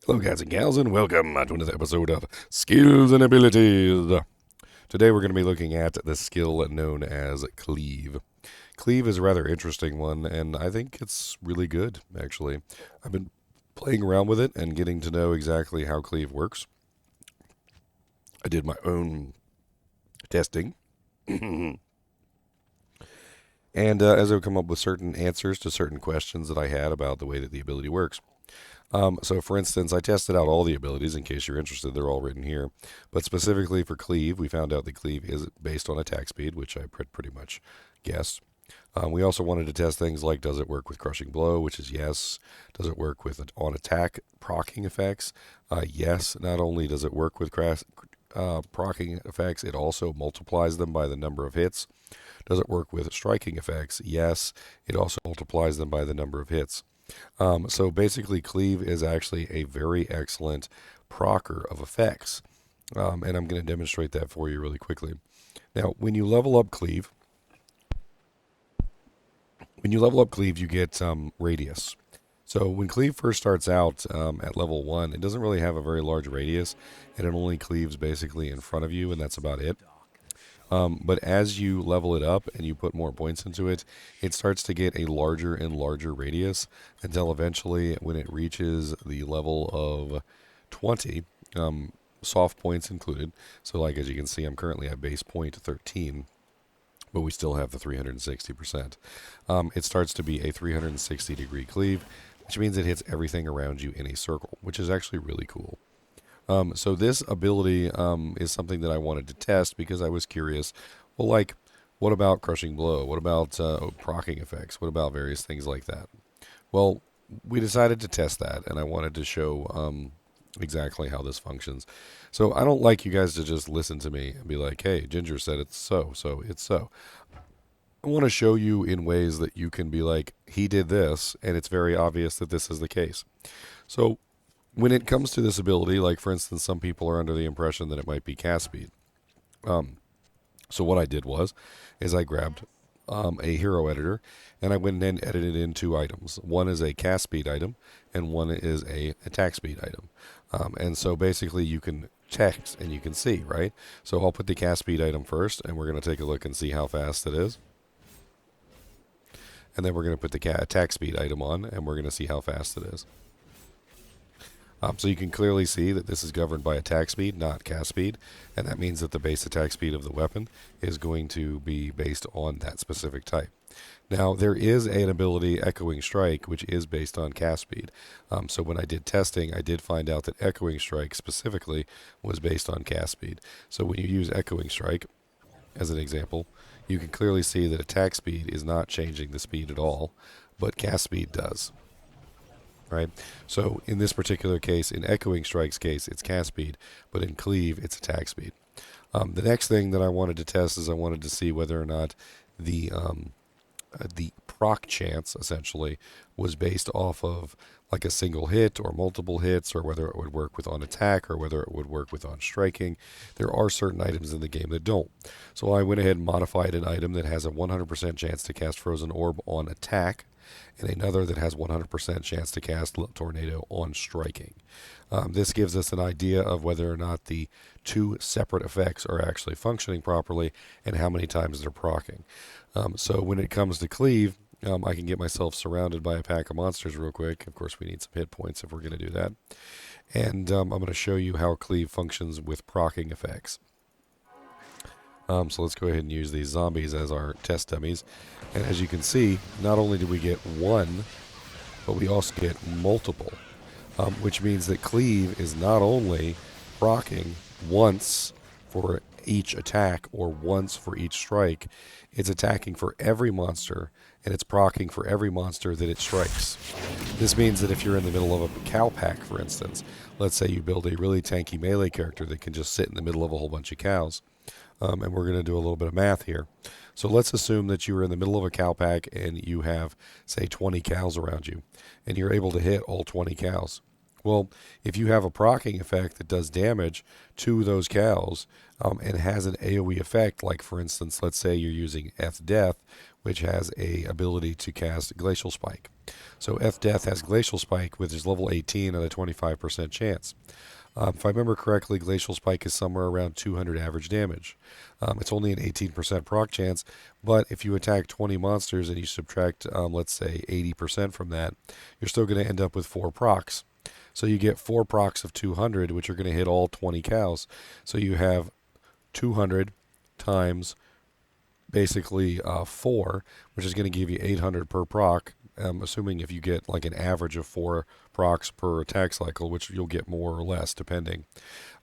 Hello guys and gals and welcome to another episode of Skills and Abilities. Today we're going to be looking at the skill known as Cleave. Cleave is a rather interesting one and I think it's really good actually. I've been playing around with it and getting to know exactly how Cleave works. I did my own testing. And as I've come up with certain answers to certain questions that I had about the way that the ability works. So, for instance, I tested out all the abilities. In case you're interested, they're all written here. But specifically for Cleave, we found out that Cleave is based on attack speed, which I pretty much guessed. We also wanted to test things like, does it work with Crushing Blow, which is yes. Does it work with on attack procking effects? Yes. Not only does it work with procking effects, it also multiplies them by the number of hits. Does it work with striking effects? Yes. It also multiplies them by the number of hits. So basically, Cleave is actually a very excellent procker of effects. And I'm going to demonstrate that for you really quickly. Now, when you level up Cleave, you get radius. So when Cleave first starts out at level 1, it doesn't really have a very large radius, and it only cleaves basically in front of you, and that's about it. But as you level it up and you put more points into it, it starts to get a larger and larger radius until eventually, when it reaches the level of 20, soft points included. So, like as you can see, I'm currently at base point 13, but we still have the 360%. It starts to be a 360-degree cleave, which means it hits everything around you in a circle, which is actually really cool. So this ability is something that I wanted to test because I was curious. Well, like, what about Crushing Blow? What about procking effects? What about various things like that? Well, we decided to test that, and I wanted to show exactly how this functions. So I don't like you guys to just listen to me and be like, hey, Ginger said it's so it's so. I want to show you in ways that you can be like, he did this, and it's very obvious that this is the case. So when it comes to this ability, like for instance, some people are under the impression that it might be cast speed. So what I did is I grabbed a hero editor and I went and edited in two items. One is a cast speed item and one is a attack speed item. And so basically you can text and you can see, right? So I'll put the cast speed item first and we're going to take a look and see how fast it is. And then we're going to put the attack speed item on and we're going to see how fast it is. So you can clearly see that this is governed by attack speed, not cast speed, and that means that the base attack speed of the weapon is going to be based on that specific type. Now, there is an ability, Echoing Strike, which is based on cast speed. So when I did testing, I did find out that Echoing Strike specifically was based on cast speed. So when you use Echoing Strike, as an example, you can clearly see that attack speed is not changing the speed at all, but cast speed does. Right? So in this particular case, in Echoing Strike's case, it's cast speed, but in Cleave, it's attack speed. The next thing that I wanted to test is I wanted to see whether or not the proc chance, essentially, was based off of like a single hit or multiple hits, or whether it would work with on attack or whether it would work with on striking. There are certain items in the game that don't. So I went ahead and modified an item that has a 100% chance to cast Frozen Orb on attack, and another that has 100% chance to cast Tornado on striking. This gives us an idea of whether or not the two separate effects are actually functioning properly and how many times they're procking. So when it comes to Cleave, I can get myself surrounded by a pack of monsters real quick. Of course, we need some hit points if we're going to do that. And I'm going to show you how Cleave functions with procking effects. So let's go ahead and use these zombies as our test dummies. And as you can see, not only do we get one, but we also get multiple. Which means that Cleave is not only procking once for each attack or once for each strike, it's attacking for every monster, and it's procking for every monster that it strikes. This means that if you're in the middle of a cow pack, for instance, let's say you build a really tanky melee character that can just sit in the middle of a whole bunch of cows, and we're going to do a little bit of math here. So let's assume that you are in the middle of a cow pack and you have, say, 20 cows around you, and you're able to hit all 20 cows. Well, if you have a procking effect that does damage to those cows and has an AoE effect, like for instance, let's say you're using F Death, which has a ability to cast Glacial Spike. So F Death has Glacial Spike, which is level 18 and a 25% chance. If I remember correctly, Glacial Spike is somewhere around 200 average damage. It's only an 18% proc chance, but if you attack 20 monsters and you subtract, let's say, 80% from that, you're still going to end up with 4 procs. So you get 4 procs of 200, which are going to hit all 20 cows. So you have 200 times basically 4, which is going to give you 800 per proc. Assuming if you get like an average of 4 procs per attack cycle, which you'll get more or less depending.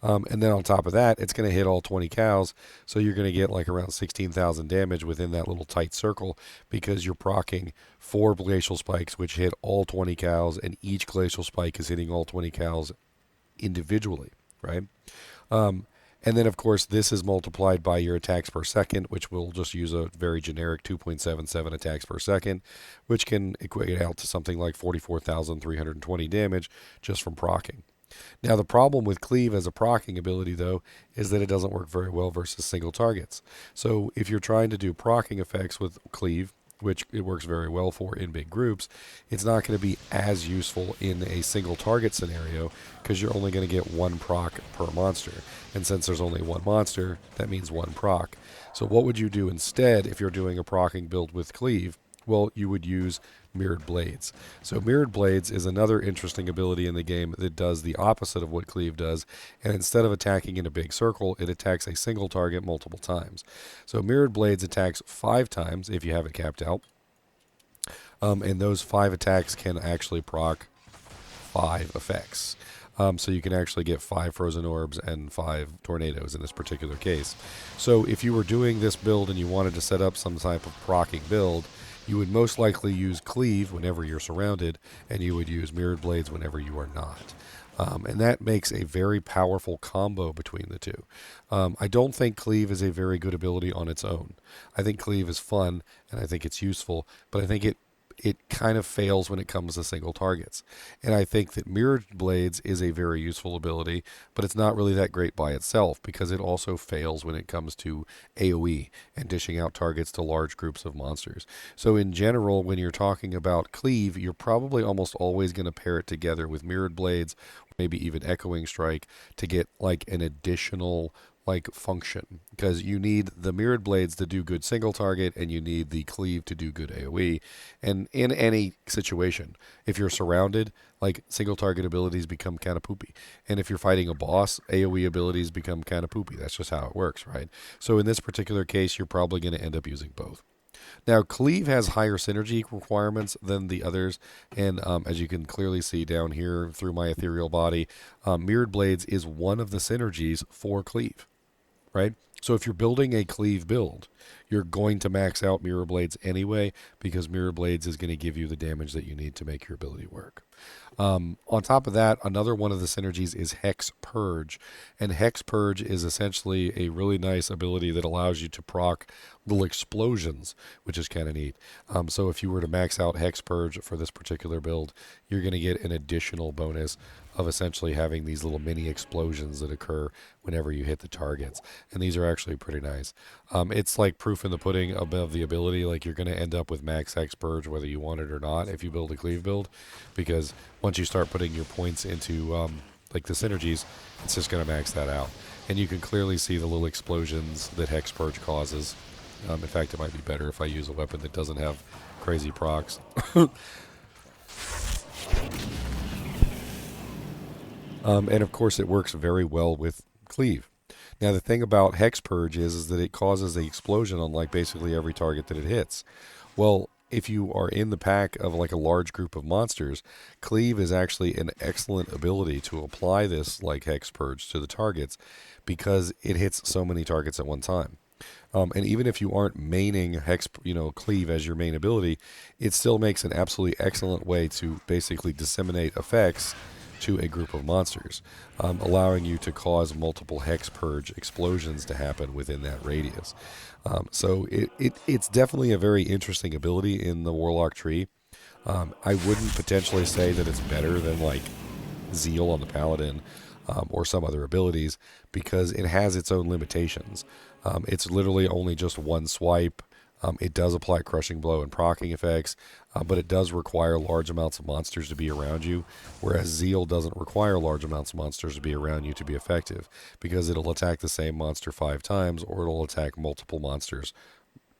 And then on top of that, it's going to hit all 20 cows, so you're going to get like around 16,000 damage within that little tight circle because you're procking 4 glacial spikes, which hit all 20 cows, and each glacial spike is hitting all 20 cows individually, right? And then, of course, this is multiplied by your attacks per second, which will just use a very generic 2.77 attacks per second, which can equate out to something like 44,320 damage just from procking. Now, the problem with Cleave as a procking ability, though, is that it doesn't work very well versus single targets. So if you're trying to do procking effects with Cleave, which it works very well for in big groups, it's not going to be as useful in a single target scenario because you're only going to get 1 proc per monster. And since there's only 1 monster, that means 1 proc. So what would you do instead if you're doing a procking build with Cleave? Well, you would use Mirrored Blades. So Mirrored Blades is another interesting ability in the game that does the opposite of what Cleave does, and instead of attacking in a big circle, it attacks a single target multiple times. So Mirrored Blades attacks 5 times if you have it capped out, and those 5 attacks can actually proc 5 effects. So you can actually get 5 frozen orbs and 5 tornadoes in this particular case. So if you were doing this build and you wanted to set up some type of procking build, you would most likely use Cleave whenever you're surrounded, and you would use Mirrored Blades whenever you are not. And that makes a very powerful combo between the two. I don't think Cleave is a very good ability on its own. I think Cleave is fun, and I think it's useful, but I think it kind of fails when it comes to single targets. And I think that Mirrored Blades is a very useful ability, but it's not really that great by itself because it also fails when it comes to AoE and dishing out targets to large groups of monsters. So in general, when you're talking about Cleave, you're probably almost always going to pair it together with Mirrored Blades, maybe even Echoing Strike, to get like an additional function, because you need the Mirrored Blades to do good single target and you need the Cleave to do good AoE. And in any situation, if you're surrounded, single target abilities become kind of poopy, and if you're fighting a boss, AoE abilities become kind of poopy. That's just how it works, right? So in this particular case, you're probably going to end up using both. Now, Cleave has higher synergy requirements than the others, and as you can clearly see down here through my ethereal body, Mirrored Blades is one of the synergies for Cleave. Right? So if you're building a Cleave build, you're going to max out Mirror Blades anyway, because Mirror Blades is going to give you the damage that you need to make your ability work. On top of that, another one of the synergies is Hex Purge. And Hex Purge is essentially a really nice ability that allows you to proc little explosions, which is kind of neat. So if you were to max out Hex Purge for this particular build, you're going to get an additional bonus of essentially having these little mini explosions that occur whenever you hit the targets. And these are actually pretty nice. It's like proof in the pudding of the ability. Like, you're going to end up with max Hex Purge whether you want it or not if you build a Cleave build, because once you start putting your points into the synergies, it's just going to max that out. And you can clearly see the little explosions that Hex Purge causes. In fact, it might be better if I use a weapon that doesn't have crazy procs. And of course, it works very well with Cleave. Now, the thing about Hex Purge is that it causes an explosion on basically every target that it hits. Well, if you are in the pack of a large group of monsters, Cleave is actually an excellent ability to apply this Hex Purge to the targets, because it hits so many targets at one time. And even if you aren't maining Cleave as your main ability, it still makes an absolutely excellent way to basically disseminate effects to a group of monsters, allowing you to cause multiple Hex Purge explosions to happen within that radius. So it's definitely a very interesting ability in the Warlock tree. I wouldn't potentially say that it's better than Zeal on the Paladin or some other abilities because it has its own limitations. It's literally only just one swipe. It does apply Crushing Blow and Procking effects, but it does require large amounts of monsters to be around you, whereas Zeal doesn't require large amounts of monsters to be around you to be effective, because it'll attack the same monster 5 times, or it'll attack multiple monsters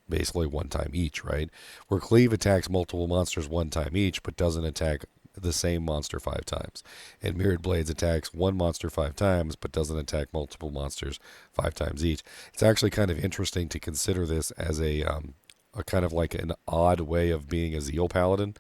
basically one time each, right? Where Cleave attacks multiple monsters one time each, but doesn't attack the same monster 5 times. And Mirrored Blades attacks one monster 5 times, but doesn't attack multiple monsters 5 times each. It's actually kind of interesting to consider this as a kind of like an odd way of being a Zeal Paladin,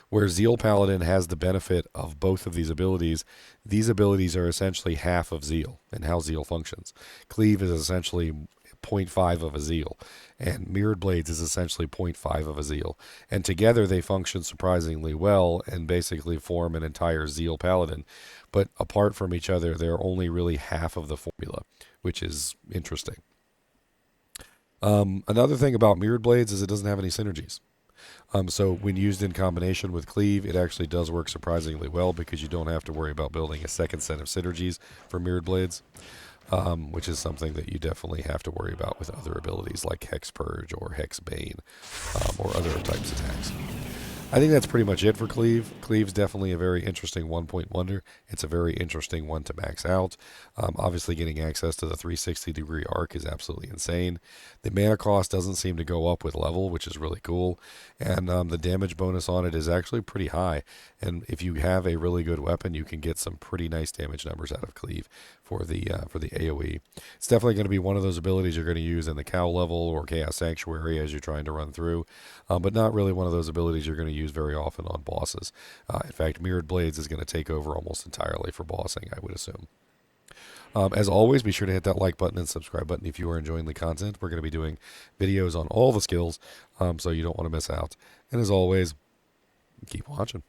where Zeal Paladin has the benefit of both of these abilities. These abilities are essentially half of Zeal and how Zeal functions. Cleave is essentially 0.5 of a Zeal, and Mirrored Blades is essentially 0.5 of a Zeal. And together they function surprisingly well and basically form an entire Zeal Paladin. But apart from each other, they're only really half of the formula, which is interesting. Another thing about Mirrored Blades is it doesn't have any synergies. So when used in combination with Cleave, it actually does work surprisingly well because you don't have to worry about building a second set of synergies for Mirrored Blades. Which is something that you definitely have to worry about with other abilities like Hex Purge or Hex Bane or other types of attacks. I think that's pretty much it for Cleave. Cleave's definitely a very interesting 1-point wonder. It's a very interesting one to max out. Obviously, getting access to the 360-degree arc is absolutely insane. The mana cost doesn't seem to go up with level, which is really cool. And the damage bonus on it is actually pretty high. And if you have a really good weapon, you can get some pretty nice damage numbers out of Cleave for the AoE. It's definitely going to be one of those abilities you're going to use in the Cow level or Chaos Sanctuary as you're trying to run through, but not really one of those abilities you're going to use very often on bosses. In fact, Mirrored Blades is going to take over almost entirely for bossing, I would assume. As always, be sure to hit that like button and subscribe button if you are enjoying the content. We're going to be doing videos on all the skills, so you don't want to miss out. And as always, keep watching.